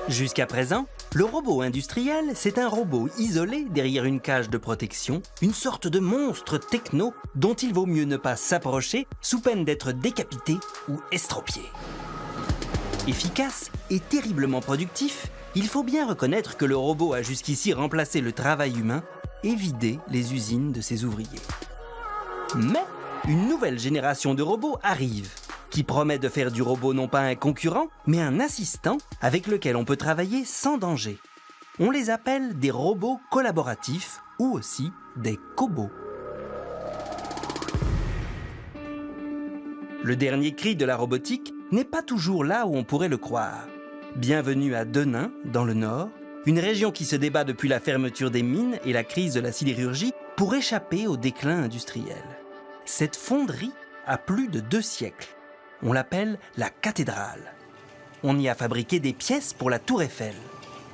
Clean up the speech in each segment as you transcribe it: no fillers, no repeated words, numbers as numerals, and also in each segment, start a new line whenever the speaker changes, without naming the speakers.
Jusqu'à présent, le robot industriel, c'est un robot isolé derrière une cage de protection, une sorte de monstre techno dont il vaut mieux ne pas s'approcher sous peine d'être décapité ou estropié. Efficace et terriblement productif, il faut bien reconnaître que le robot a jusqu'ici remplacé le travail humain et vidé les usines de ses ouvriers. Mais une nouvelle génération de robots arrive, qui promet de faire du robot non pas un concurrent, mais un assistant avec lequel on peut travailler sans danger. On les appelle des robots collaboratifs ou aussi des cobots. Le dernier cri de la robotique n'est pas toujours là où on pourrait le croire. Bienvenue à Denain, dans le Nord, une région qui se débat depuis la fermeture des mines et la crise de la sidérurgie pour échapper au déclin industriel. Cette fonderie a plus de 2 siècles. On l'appelle la cathédrale. On y a fabriqué des pièces pour la Tour Eiffel.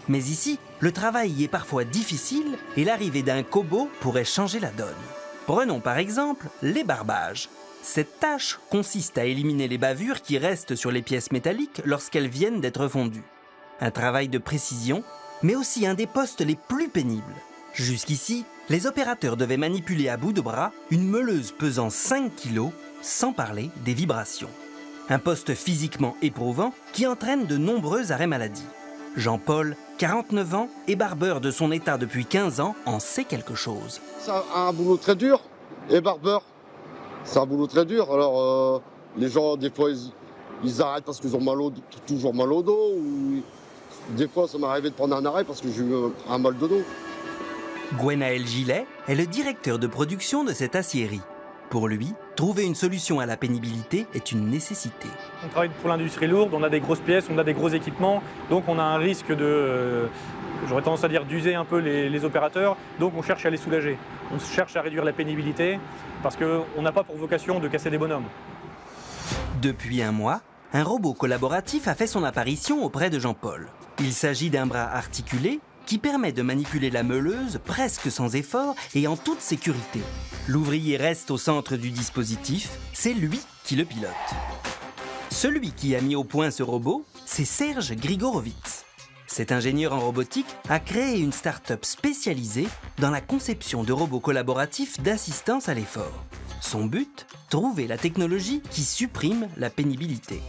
Mais ici, le travail y est parfois difficile et l'arrivée d'un cobot pourrait changer la donne. Prenons par exemple les barbages. Cette tâche consiste à éliminer les bavures qui restent sur les pièces métalliques lorsqu'elles viennent d'être fondues. Un travail de précision, mais aussi un des postes les plus pénibles. Jusqu'ici, les opérateurs devaient manipuler à bout de bras une meuleuse pesant 5 kg, sans parler des vibrations. Un poste physiquement éprouvant qui entraîne de nombreux arrêts maladie. Jean-Paul, 49 ans, et barbeur de son état depuis 15 ans, en sait quelque chose.
C'est un boulot très dur, et barbeur. C'est un boulot très dur, alors les gens des fois ils arrêtent parce qu'ils ont toujours mal au dos, ou des fois ça m'est arrivé de prendre un arrêt parce que j'ai eu un mal de dos.
Gwenaël Gillet est le directeur de production de cette aciérie. Pour lui, trouver une solution à la pénibilité est une nécessité.
On travaille pour l'industrie lourde, on a des grosses pièces, on a des gros équipements, donc on a un risque de, j'aurais tendance à dire, d'user un peu les opérateurs, donc on cherche à les soulager. On cherche à réduire la pénibilité parce qu'on n'a pas pour vocation de casser des bonhommes.
Depuis un mois, un robot collaboratif a fait son apparition auprès de Jean-Paul. Il s'agit d'un bras articulé qui permet de manipuler la meuleuse presque sans effort et en toute sécurité. L'ouvrier reste au centre du dispositif, c'est lui qui le pilote. Celui qui a mis au point ce robot, c'est Serge Grigorovitz. Cet ingénieur en robotique a créé une start-up spécialisée dans la conception de robots collaboratifs d'assistance à l'effort. Son but, trouver la technologie qui supprime la pénibilité.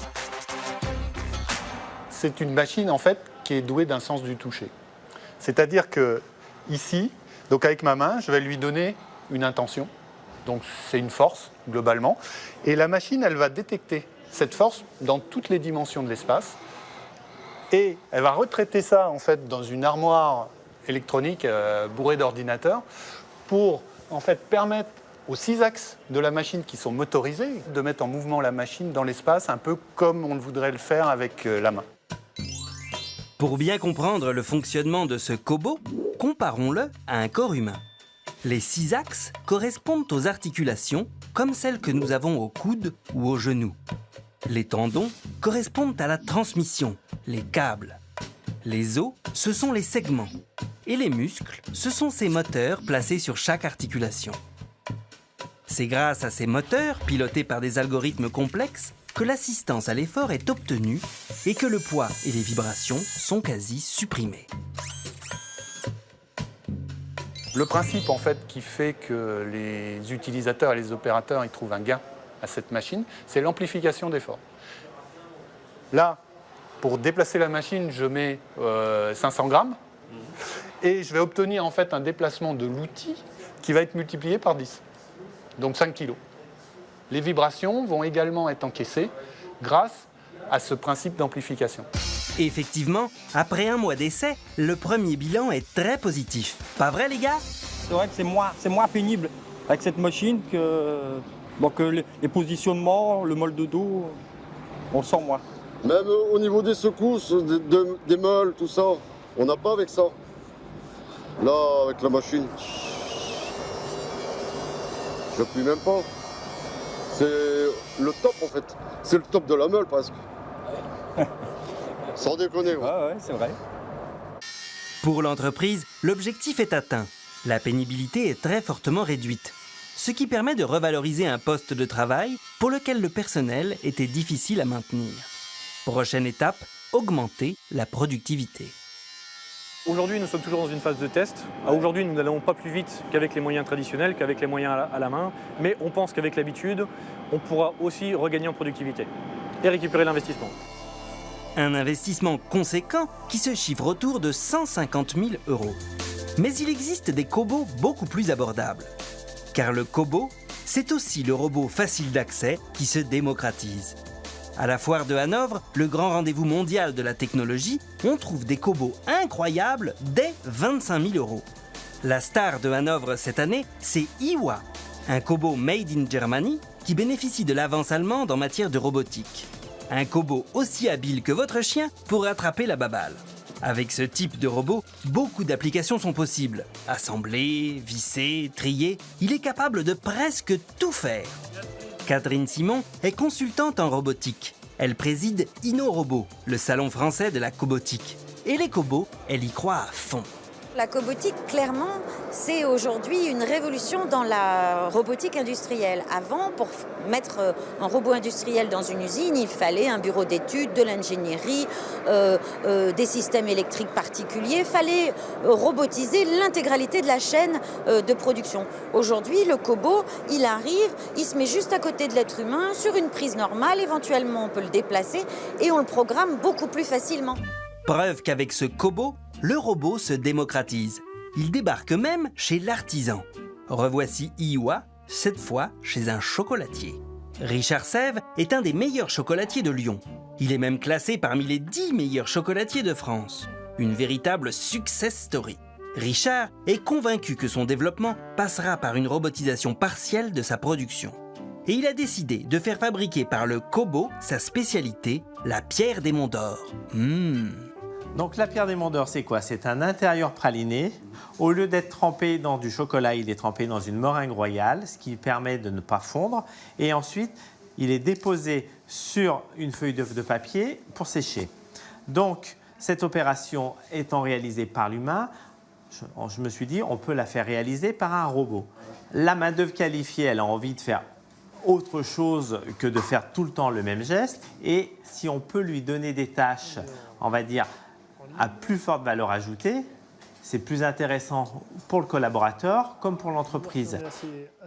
C'est une machine en fait qui est douée d'un sens du toucher. C'est-à-dire que ici, donc avec ma main, je vais lui donner une intention. Donc c'est une force globalement, et la machine, elle va détecter cette force dans toutes les dimensions de l'espace, et elle va retraiter ça en fait dans une armoire électronique bourrée d'ordinateurs pour en fait permettre aux 6 axes de la machine qui sont motorisés de mettre en mouvement la machine dans l'espace, un peu comme on voudrait le faire avec la main.
Pour bien comprendre le fonctionnement de ce cobot, comparons-le à un corps humain. Les 6 axes correspondent aux articulations, comme celles que nous avons au coude ou au genou. Les tendons correspondent à la transmission, les câbles. Les os, ce sont les segments. Et les muscles, ce sont ces moteurs placés sur chaque articulation. C'est grâce à ces moteurs, pilotés par des algorithmes complexes, que l'assistance à l'effort est obtenue et que le poids et les vibrations sont quasi supprimés.
Le principe en fait qui fait que les utilisateurs et les opérateurs ils trouvent un gain à cette machine, c'est l'amplification d'effort. Là, pour déplacer la machine, je mets 500 grammes et je vais obtenir en fait un déplacement de l'outil qui va être multiplié par 10, donc 5 kg. Les vibrations vont également être encaissées grâce à ce principe d'amplification.
Effectivement, après un mois d'essai, le premier bilan est très positif. Pas vrai les gars?
C'est vrai que c'est moins pénible avec cette machine que, les positionnements, le mal de dos, on le sent moins.
Même au niveau des secousses, des meules, tout ça, on n'a pas avec ça. Là, avec la machine, je n'appuie même pas. C'est le top en fait. C'est le top de la meule presque. Sans déconner.
Ouais, c'est vrai.
Pour l'entreprise, l'objectif est atteint. La pénibilité est très fortement réduite, ce qui permet de revaloriser un poste de travail pour lequel le personnel était difficile à maintenir. Prochaine étape, augmenter la productivité.
Aujourd'hui, nous sommes toujours dans une phase de test. Aujourd'hui, nous n'allons pas plus vite qu'avec les moyens traditionnels, qu'avec les moyens à la main, mais on pense qu'avec l'habitude, on pourra aussi regagner en productivité et récupérer l'investissement.
Un investissement conséquent qui se chiffre autour de 150 000 €. Mais il existe des cobots beaucoup plus abordables. Car le cobot, c'est aussi le robot facile d'accès qui se démocratise. À la foire de Hanovre, le grand rendez-vous mondial de la technologie, on trouve des cobots incroyables dès 25 000 €. La star de Hanovre cette année, c'est Iwa, un cobot made in Germany qui bénéficie de l'avance allemande en matière de robotique. Un cobot aussi habile que votre chien pour attraper la baballe. Avec ce type de robot, beaucoup d'applications sont possibles. Assembler, visser, trier, il est capable de presque tout faire. Catherine Simon est consultante en robotique. Elle préside InnoRobot, le salon français de la cobotique. Et les cobots, elle y croit à fond.
La cobotique, clairement, c'est aujourd'hui une révolution dans la robotique industrielle. Avant, pour mettre un robot industriel dans une usine, il fallait un bureau d'études, de l'ingénierie, des systèmes électriques particuliers. Il fallait robotiser l'intégralité de la chaîne de production. Aujourd'hui, le cobot, il arrive, il se met juste à côté de l'être humain, sur une prise normale. Éventuellement, on peut le déplacer et on le programme beaucoup plus facilement.
Preuve qu'avec ce cobot, le robot se démocratise. Il débarque même chez l'artisan. Revoici Iwa, cette fois chez un chocolatier. Richard Sève est un des meilleurs chocolatiers de Lyon. Il est même classé parmi les 10 meilleurs chocolatiers de France. Une véritable success story. Richard est convaincu que son développement passera par une robotisation partielle de sa production. Et il a décidé de faire fabriquer par le cobot sa spécialité, la pierre des Monts d'Or.
Donc la pierre des Monts d'Or, c'est quoi? C'est un intérieur praliné. Au lieu d'être trempé dans du chocolat, il est trempé dans une meringue royale, ce qui permet de ne pas fondre. Et ensuite, il est déposé sur une feuille de papier pour sécher. Donc, cette opération étant réalisée par l'humain, je me suis dit, on peut la faire réaliser par un robot. La main-d'œuvre qualifiée, elle a envie de faire autre chose que de faire tout le temps le même geste. Et si on peut lui donner des tâches, on va dire, à plus forte valeur ajoutée, c'est plus intéressant pour le collaborateur comme pour l'entreprise.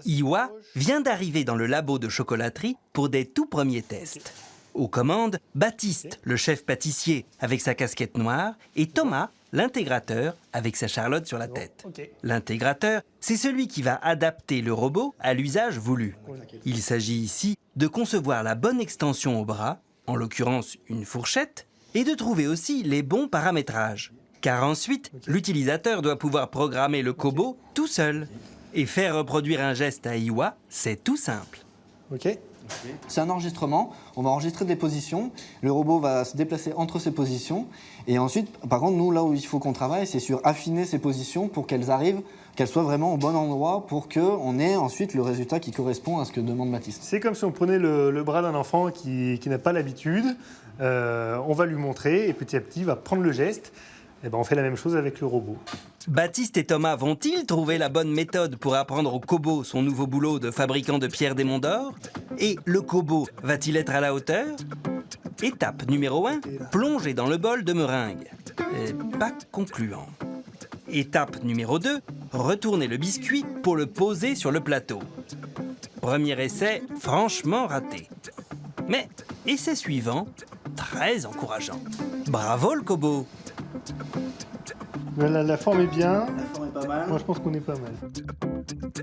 Iwa vient d'arriver dans le labo de chocolaterie pour des tout premiers tests. Aux commandes, Baptiste, le chef pâtissier avec sa casquette noire, et Thomas, l'intégrateur avec sa charlotte sur la tête. L'intégrateur, c'est celui qui va adapter le robot à l'usage voulu. Il s'agit ici de concevoir la bonne extension au bras, en l'occurrence une fourchette, et de trouver aussi les bons paramétrages. Car ensuite, l'utilisateur doit pouvoir programmer le cobot tout seul. Et faire reproduire un geste à Iwa, c'est tout simple.
C'est un enregistrement, on va enregistrer des positions, le robot va se déplacer entre ces positions, et ensuite, par contre, nous, là où il faut qu'on travaille, c'est sur affiner ces positions pour qu'elles arrivent, qu'elles soient vraiment au bon endroit, pour qu'on ait ensuite le résultat qui correspond à ce que demande Baptiste.
C'est comme si on prenait le bras d'un enfant qui n'a pas l'habitude, on va lui montrer, et petit à petit, il va prendre le geste. Et on fait la même chose avec le robot.
Baptiste et Thomas vont-ils trouver la bonne méthode pour apprendre au cobot son nouveau boulot de fabricant de pierre des Monts d'Or? Et le cobot va-t-il être à la hauteur? Étape numéro 1, plonger dans le bol de meringue. Pas concluant. Étape numéro 2, retourner le biscuit pour le poser sur le plateau. Premier essai, franchement raté. Mais essai suivant, très encourageant. Bravo le cobot!
La forme est bien.
La forme est pas mal.
Moi, je pense qu'on est pas mal.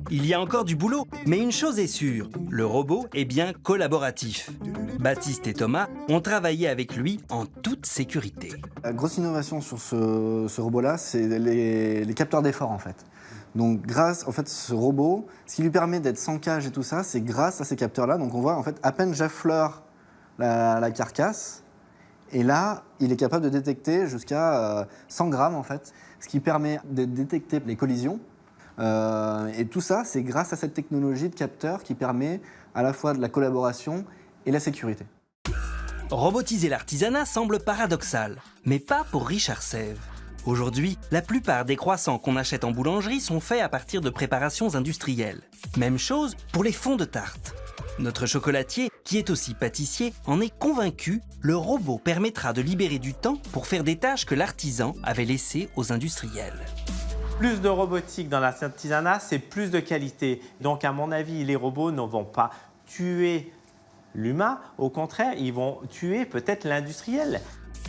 Il y a encore du boulot, mais une chose est sûre, le robot est bien collaboratif. Baptiste et Thomas ont travaillé avec lui en toute sécurité.
La grosse innovation sur ce robot-là, c'est les capteurs d'effort, en fait. Donc, grâce, en fait, ce robot, ce qui lui permet d'être sans cage et tout ça, c'est grâce à ces capteurs-là. Donc, on voit, en fait, à peine j'affleure la carcasse, et là, il est capable de détecter jusqu'à 100 grammes, en fait, ce qui permet de détecter les collisions. Et tout ça, c'est grâce à cette technologie de capteur qui permet à la fois de la collaboration et la sécurité.
Robotiser l'artisanat semble paradoxal, mais pas pour Richard Sève. Aujourd'hui, la plupart des croissants qu'on achète en boulangerie sont faits à partir de préparations industrielles. Même chose pour les fonds de tarte. Notre chocolatier, qui est aussi pâtissier, en est convaincu, le robot permettra de libérer du temps pour faire des tâches que l'artisan avait laissées aux industriels.
Plus de robotique dans l'artisanat, c'est plus de qualité. Donc à mon avis, les robots ne vont pas tuer l'humain, au contraire, ils vont tuer peut-être l'industriel.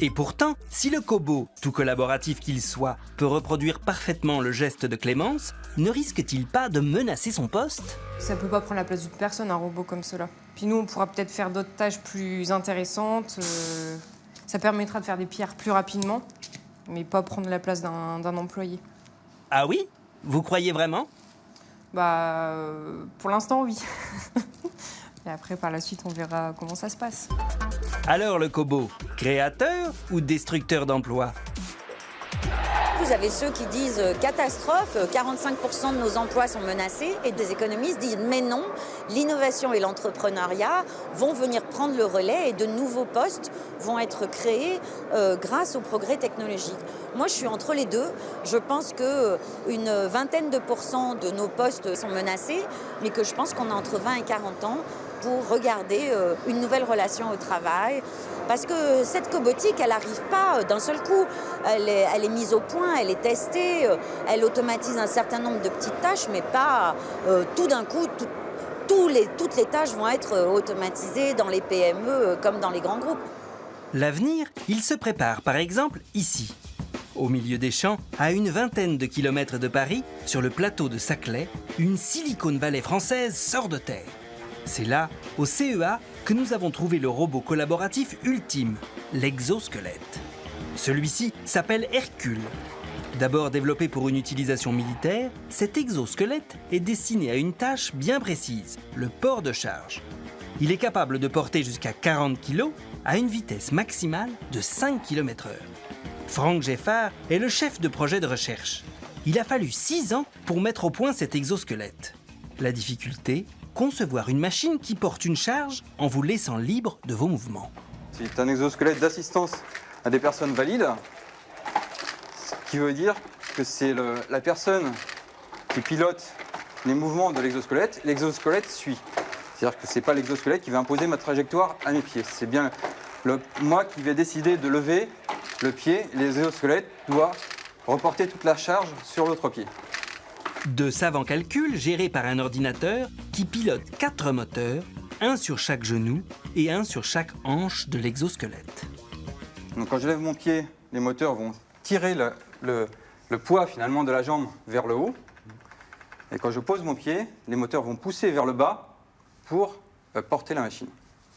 Et pourtant, si le Kobo, tout collaboratif qu'il soit, peut reproduire parfaitement le geste de Clémence, ne risque-t-il pas de menacer son poste ?
Ça ne peut pas prendre la place d'une personne, un robot comme cela. Puis nous, on pourra peut-être faire d'autres tâches plus intéressantes. Ça permettra de faire des pierres plus rapidement, mais pas prendre la place d'un employé.
Ah oui ? Vous croyez vraiment ?
Pour l'instant, oui. Et après, par la suite, on verra comment ça se passe.
Alors le Kobo, créateur ou destructeur d'emplois ?
Vous avez ceux qui disent catastrophe, 45% de nos emplois sont menacés, et des économistes disent mais non, l'innovation et l'entrepreneuriat vont venir prendre le relais et de nouveaux postes vont être créés grâce au progrès technologique. Moi, je suis entre les deux. Je pense qu'une vingtaine de pourcents de nos postes sont menacés, mais que je pense qu'on a entre 20 et 40 ans pour regarder une nouvelle relation au travail. Parce que cette cobotique, elle n'arrive pas d'un seul coup. Elle est mise au point, elle est testée, elle automatise un certain nombre de petites tâches, mais pas tout d'un coup. Toutes les tâches vont être automatisées dans les PME comme dans les grands groupes.
L'avenir, il se prépare par exemple ici. Au milieu des champs, à une vingtaine de kilomètres de Paris, sur le plateau de Saclay, une Silicon Valley française sort de terre. C'est là, au CEA, que nous avons trouvé le robot collaboratif ultime, l'exosquelette. Celui-ci s'appelle Hercule. D'abord développé pour une utilisation militaire, cet exosquelette est destiné à une tâche bien précise, le port de charge. Il est capable de porter jusqu'à 40 kg à une vitesse maximale de 5 km/h. Franck Geffard est le chef de projet de recherche. Il a fallu 6 ans pour mettre au point cet exosquelette. La difficulté, concevoir une machine qui porte une charge en vous laissant libre de vos mouvements.
C'est un exosquelette d'assistance à des personnes valides, ce qui veut dire que c'est la personne qui pilote les mouvements de l'exosquelette. L'exosquelette suit. C'est-à-dire que ce n'est pas l'exosquelette qui va imposer ma trajectoire à mes pieds. C'est bien moi qui vais décider de lever le pied. L'exosquelette doit reporter toute la charge sur l'autre pied.
De savants calculs gérés par un ordinateur qui pilote 4 moteurs, un sur chaque genou et un sur chaque hanche de l'exosquelette.
Donc quand je lève mon pied, les moteurs vont tirer le poids finalement de la jambe vers le haut. Et quand je pose mon pied, les moteurs vont pousser vers le bas pour porter la machine.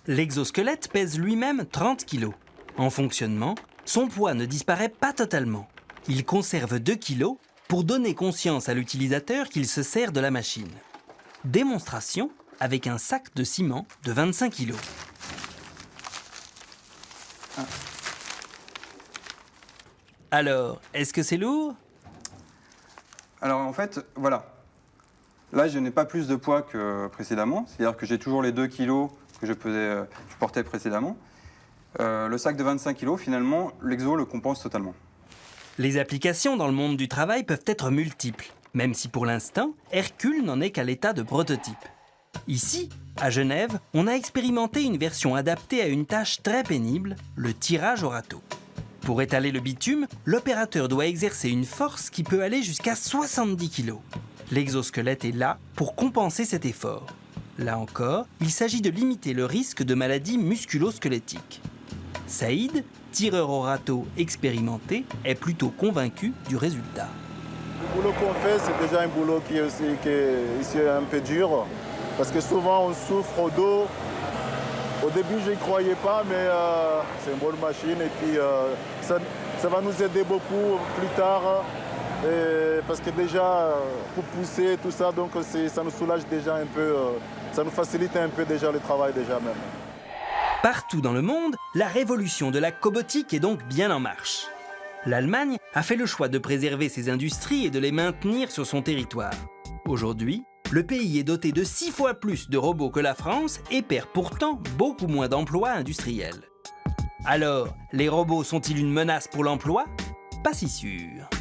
L'exosquelette pèse lui-même 30 kg. En fonctionnement, son poids ne disparaît pas totalement. Il conserve 2 kg pour donner conscience à l'utilisateur qu'il se sert de la machine. Démonstration avec un sac de ciment de 25 kg. Alors, est-ce que c'est lourd ?
Alors en fait, voilà. Là, je n'ai pas plus de poids que précédemment. C'est-à-dire que j'ai toujours les 2 kilos que je portais précédemment. Le sac de 25 kg, finalement, l'exo le compense totalement.
Les applications dans le monde du travail peuvent être multiples, même si pour l'instant, Hercule n'en est qu'à l'état de prototype. Ici, à Genève, on a expérimenté une version adaptée à une tâche très pénible, le tirage au râteau. Pour étaler le bitume, l'opérateur doit exercer une force qui peut aller jusqu'à 70 kg. L'exosquelette est là pour compenser cet effort. Là encore, il s'agit de limiter le risque de maladies musculo-squelettiques. Saïd, tireur au râteau expérimenté, est plutôt convaincu du résultat.
Le boulot qu'on fait, c'est déjà un boulot qui est un peu dur, parce que souvent on souffre au dos. Au début, je n'y croyais pas, mais c'est une bonne machine et puis ça va nous aider beaucoup plus tard. Parce que déjà, pour pousser tout ça, donc ça nous soulage déjà un peu, ça nous facilite un peu déjà le travail déjà même.
Partout dans le monde, la révolution de la cobotique est donc bien en marche. L'Allemagne a fait le choix de préserver ses industries et de les maintenir sur son territoire. Aujourd'hui, le pays est doté de 6 fois plus de robots que la France et perd pourtant beaucoup moins d'emplois industriels. Alors, les robots sont-ils une menace pour l'emploi ? pas si sûr.